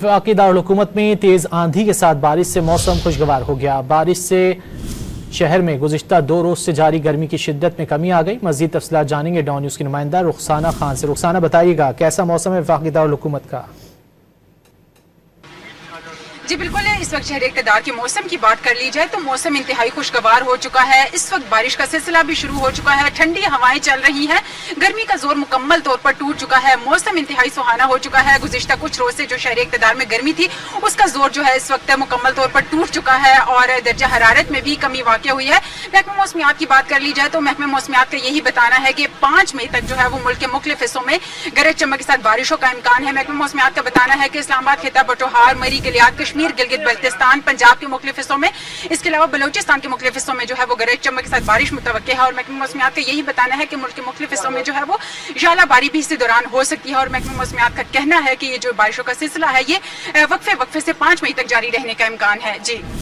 वफाकी दारुल-हुकूमत में तेज आंधी के साथ बारिश से मौसम खुशगवार हो गया। बारिश से शहर में गुज़िश्ता 2 रोज से जारी गर्मी की शिद्दत में कमी आ गई। मज़ीद तफसीलात जानेंगे डॉन न्यूज़ की नुमाइंदा रुखसाना खान से। रुखसाना, बताइएगा कैसा मौसम है वफाकी दारुल-हुकूमत का? जी बिल्कुल, इस वक्त शहर इक़्तिदार के मौसम की बात कर ली जाए तो मौसम इंतहाई खुशगवार हो चुका है। इस वक्त बारिश का सिलसिला भी शुरू हो चुका है, ठंडी हवाएं चल रही हैं, गर्मी का जोर मुकम्मल तौर पर टूट चुका है, मौसम इंतहाई सुहाना हो चुका है। गुज़िश्ता कुछ रोज से जो शहर इक़्तिदार में गर्मी थी उसका जोर जो है इस वक्त मुकम्मल तौर पर टूट चुका है और दर्जा हरारत में भी कमी वाक़ हुई है। महकमा मौसमियात की बात कर ली जाए तो महकमा मौसमियात का यही बताना है कि 5 मई तक जो है वो मुल्क के मुख्तलिफ हिस्सों में गरज चमक के साथ बारिशों का इम्कान है। महकमा मौसमियात का बताना है कि इस्लामाबाद, खिता पटोहार, मरी, गिलियाद, कश्मीर, गिलगित बल्तिस्तान, पंजाब के मुख्तलिफ हिस्सों में, इसके अलावा बलूचिस्तान के मुख्तलिफ हिस्सों में जो है वो गरज चमक के साथ बारिश मुतवक्के है। और महकमा मौसमियात का यही बताना है कि मुल्क के मुख्तलिफ हिस्सों में जो है वो ज़ालाबारी भी इसी दौरान हो सकती है। और महकमा मौसमियात का कहना है कि ये जो बारिशों का सिलसिला है ये वक्फे से 5 मई तक जारी रहने का इम्कान है। जी।